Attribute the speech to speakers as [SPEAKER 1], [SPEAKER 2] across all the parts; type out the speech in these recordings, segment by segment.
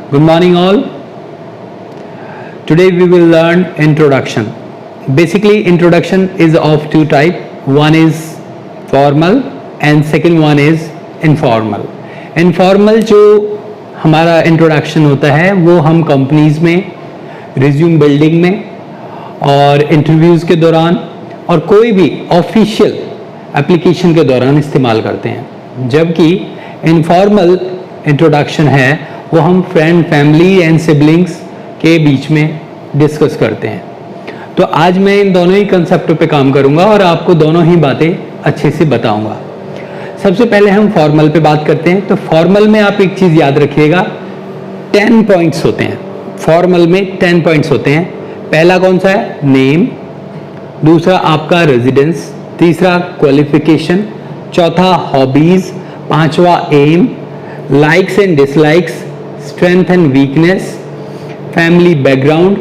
[SPEAKER 1] Good morning all. Today we will learn introduction. Basically introduction is of two type. One is formal and second one is informal. Informal जो हमारा introduction होता है वो हम companies में, resume building में और इंटरव्यूज़ के दौरान और कोई भी ऑफिशियल एप्लीकेशन के दौरान इस्तेमाल करते हैं। जबकि इनफॉर्मल इंट्रोडक्शन है वो हम फ्रेंड, फैमिली एंड सिबलिंग्स के बीच में डिस्कस करते हैं। तो आज मैं इन दोनों ही कंसेप्टों पे काम करूंगा और आपको दोनों ही बातें अच्छे से बताऊंगा। सबसे पहले हम फॉर्मल पे बात करते हैं। तो फॉर्मल में आप एक चीज़ याद रखिएगा, 10 पॉइंट्स होते हैं। फॉर्मल में 10 पॉइंट्स होते हैं। पहला कौन सा है? नेम। दूसरा आपका रेजिडेंस। तीसरा क्वालिफिकेशन। चौथा हॉबीज। पांचवा aim. Likes and dislikes, strength and weakness, family background,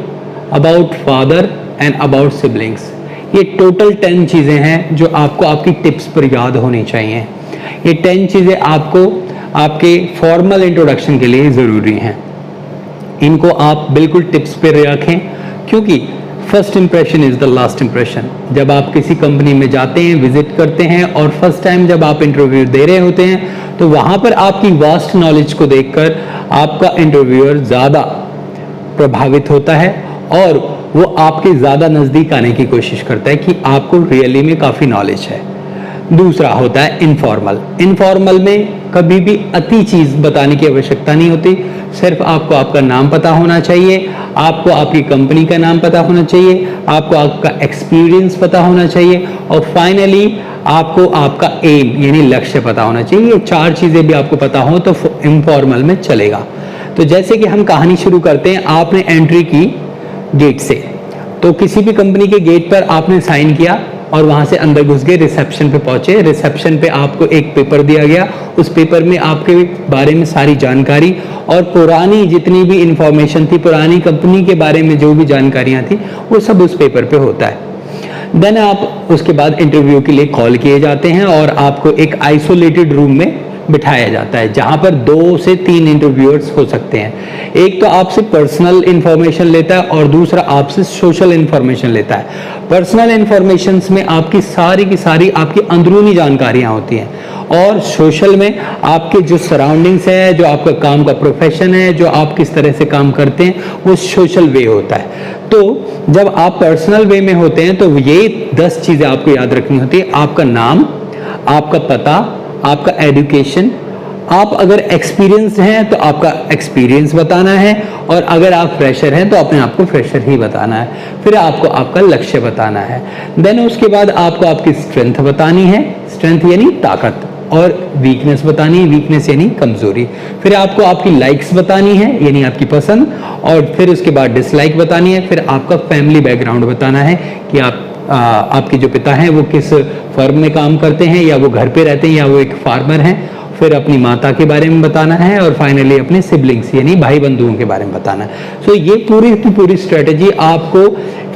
[SPEAKER 1] about father and about siblings. ये टोटल 10 चीज़ें हैं जो आपको आपकी टिप्स पर याद होनी चाहिए। ये 10 चीज़ें आपको आपके फॉर्मल इंट्रोडक्शन के लिए ज़रूरी हैं। इनको आप बिल्कुल टिप्स पर रखें क्योंकि first impression is the last impression. जब आप किसी कंपनी में जाते हैं, विजिट करते हैं और फर्स्ट टाइम जब आप इंटरव्यू दे रहे होते हैं तो वहाँ पर आपकी वास्ट नॉलेज को देखकर आपका इंटरव्यूअर ज़्यादा प्रभावित होता है और वो आपके ज़्यादा नज़दीक आने की कोशिश करता है कि आपको रियली में काफ़ी नॉलेज है। दूसरा होता है इनफॉर्मल। इनफॉर्मल में कभी भी अति चीज़ बताने की आवश्यकता नहीं होती। सिर्फ आपको आपका नाम पता होना चाहिए, आपको आपकी कंपनी का नाम पता होना चाहिए, आपको आपका एक्सपीरियंस पता होना चाहिए और फाइनली आपको आपका एम यानी लक्ष्य पता होना चाहिए। ये 4 चीज़ें भी आपको पता हो तो इनफॉर्मल में चलेगा। तो जैसे कि हम कहानी शुरू करते हैं, आपने एंट्री की गेट से, तो किसी भी कंपनी के गेट पर आपने साइन किया और वहां से अंदर घुस गए, रिसेप्शन पे पहुंचे। रिसेप्शन पे आपको एक पेपर दिया गया, उस पेपर में आपके बारे में सारी जानकारी और पुरानी जितनी भी इंफॉर्मेशन थी, पुरानी कंपनी के बारे में जो भी जानकारियां थी वो सब उस पेपर पे होता है। देन आप उसके बाद इंटरव्यू के लिए कॉल किए जाते हैं और आपको एक आइसोलेटेड रूम में बिठाया जाता है जहां पर 2 से 3 इंटरव्यूअर्स हो सकते हैं। एक तो आपसे पर्सनल इंफॉर्मेशन लेता है और दूसरा आपसे सोशल इंफॉर्मेशन लेता है। पर्सनल इंफॉर्मेशन में आपकी सारी की सारी आपकी अंदरूनी जानकारियां होती हैं और सोशल में आपके जो सराउंडिंग्स है, जो आपका काम का प्रोफेशन है, जो आप किस तरह से काम करते हैं, वो सोशल वे होता है। तो जब आप पर्सनल वे में होते हैं तो ये 10 चीज़ें आपको याद रखनी होती है। आपका नाम, आपका पता, आपका एजुकेशन, आप अगर एक्सपीरियंस हैं तो आपका एक्सपीरियंस बताना है और अगर आप फ्रेशर हैं तो अपने आप को फ्रेशर ही बताना है। फिर आपको आपका लक्ष्य बताना है। देन उसके बाद आपको आपकी स्ट्रेंथ बतानी है, स्ट्रेंथ यानी ताकत, और वीकनेस बतानी है, वीकनेस यानी कमजोरी। फिर आपको आपकी लाइक्स बतानी है यानी आपकी पसंद, और फिर उसके बाद डिसलाइक बतानी है। फिर आपका फैमिली बैकग्राउंड बताना है कि आपके जो पिता हैं वो किस फर्म में काम करते हैं, या वो घर पे रहते हैं, या वो एक फार्मर हैं। फिर अपनी माता के बारे में बताना है और फाइनली अपने सिबलिंग्स यानी भाई बंधुओं के बारे में बताना है। सो ये पूरी की पूरी स्ट्रेटेजी आपको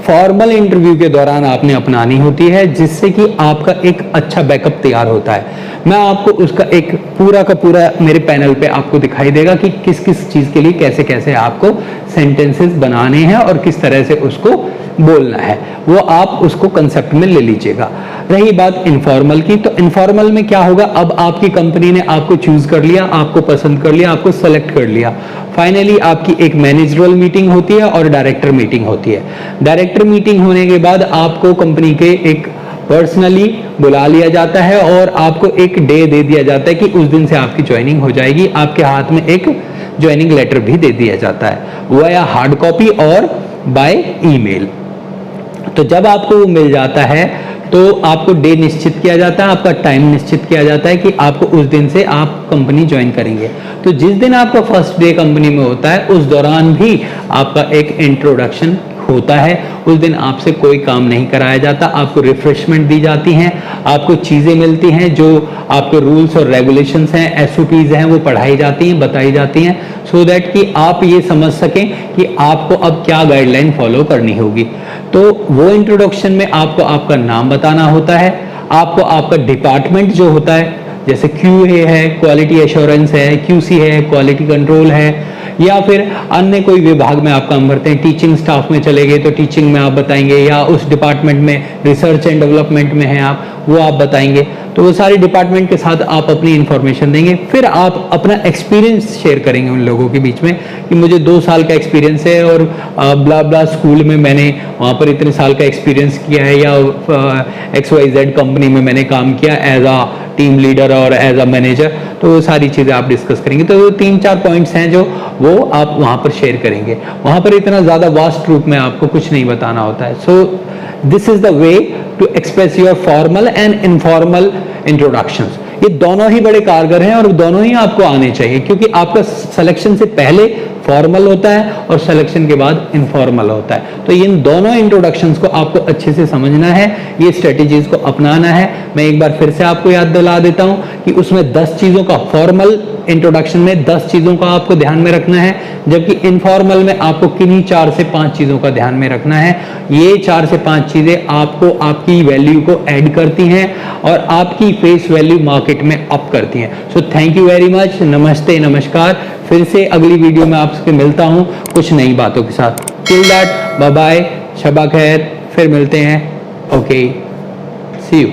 [SPEAKER 1] फॉर्मल इंटरव्यू के दौरान आपने अपनानी होती है, जिससे कि आपका एक अच्छा बैकअप तैयार होता है। मैं आपको उसका एक पूरा का पूरा मेरे पैनल पे आपको दिखाई देगा कि किस किस चीज़ के लिए कैसे कैसे आपको सेंटेंसेस बनाने हैं और किस तरह से उसको बोलना है, वो आप उसको कंसेप्ट में ले लीजिएगा। रही बात इनफॉर्मल की, तो इनफॉर्मल में क्या होगा, अब आपकी कंपनी ने आपको चूज कर लिया, आपको पसंद कर लिया, आपको सेलेक्ट कर लिया। फाइनली आपकी एक मैनेजरल मीटिंग होती है और डायरेक्टर मीटिंग होती है। डायरेक्टर मीटिंग होने के बाद आपको कंपनी के एक पर्सनली बुला लिया जाता है और आपको एक डे दे दिया जाता है कि उस दिन से आपकी ज्वाइनिंग हो जाएगी। आपके हाथ में एक ज्वाइनिंग लेटर भी दे दिया जाता है, वाया हार्ड कॉपी और बाय ईमेल। तो जब आपको वो मिल जाता है तो आपको डे निश्चित किया जाता है, आपका टाइम निश्चित किया जाता है कि आपको उस दिन से आप कंपनी ज्वाइन करेंगे। तो जिस दिन आपका फर्स्ट डे कंपनी में होता है उस दौरान भी आपका एक इंट्रोडक्शन होता है। उस दिन आपसे कोई काम नहीं कराया जाता, आपको रिफ्रेशमेंट दी जाती हैं, आपको चीज़ें मिलती हैं, जो आपके रूल्स और रेगुलेशंस हैं, एसओपीज हैं, वो पढ़ाई जाती हैं, बताई जाती हैं, सो दैट कि आप ये समझ सकें कि आपको अब क्या गाइडलाइन फॉलो करनी होगी। तो वो इंट्रोडक्शन में आपको आपका नाम बताना होता है, आपको आपका डिपार्टमेंट जो होता है, जैसे QA है, क्वालिटी एश्योरेंस है, QC है, क्वालिटी कंट्रोल है, या फिर अन्य कोई विभाग में आप काम करते हैं, टीचिंग स्टाफ में चले गए तो टीचिंग में आप बताएंगे, या उस डिपार्टमेंट में रिसर्च एंड डेवलपमेंट में हैं आप, वो आप बताएंगे। तो वो सारे डिपार्टमेंट के साथ आप अपनी इंफॉर्मेशन देंगे। फिर आप अपना एक्सपीरियंस शेयर करेंगे उन लोगों के बीच में कि मुझे 2 साल का एक्सपीरियंस है और ब्ला ब्ला स्कूल में मैंने वहाँ पर इतने साल का एक्सपीरियंस किया है, या XYZ कंपनी में मैंने काम किया एज अ टीम लीडर और एज अ मैनेजर। तो वो सारी चीज़ें आप डिस्कस करेंगे। तो वो 3-4 पॉइंट्स हैं जो वो आप वहाँ पर शेयर करेंगे। वहाँ पर इतना ज़्यादा वास्ट रूप में आपको कुछ नहीं बताना होता है। So this is the way to express your formal and informal introductions. ये दोनों ही बड़े कारगर हैं और दोनों ही आपको आने चाहिए, क्योंकि आपका सिलेक्शन से पहले फॉर्मल होता है और सिलेक्शन के बाद इनफॉर्मल होता है। तो इन दोनों इंट्रोडक्शंस को आपको अच्छे से समझना है, ये स्ट्रेटेजीज को अपनाना है। मैं एक बार फिर से आपको याद दिला देता हूं कि उसमें 10 चीजों का, फॉर्मल इंट्रोडक्शन में 10 चीजों का आपको ध्यान में रखना है, जबकि इनफॉर्मल में आपको किन्हीं 4 से 5 चीजों का ध्यान में रखना है। ये 4 से 5 चीजें आपको आपकी वैल्यू को ऐड करती हैं और आपकी फेस वैल्यू मार्केट में अप करती हैं। So thank you very much. नमस्ते, नमस्कार। फिर से अगली वीडियो में आपसे मिलता हूं कुछ नई बातों के साथ। टिल दैट, बाय बाय, शबा खैर, फिर मिलते हैं। Okay, see you.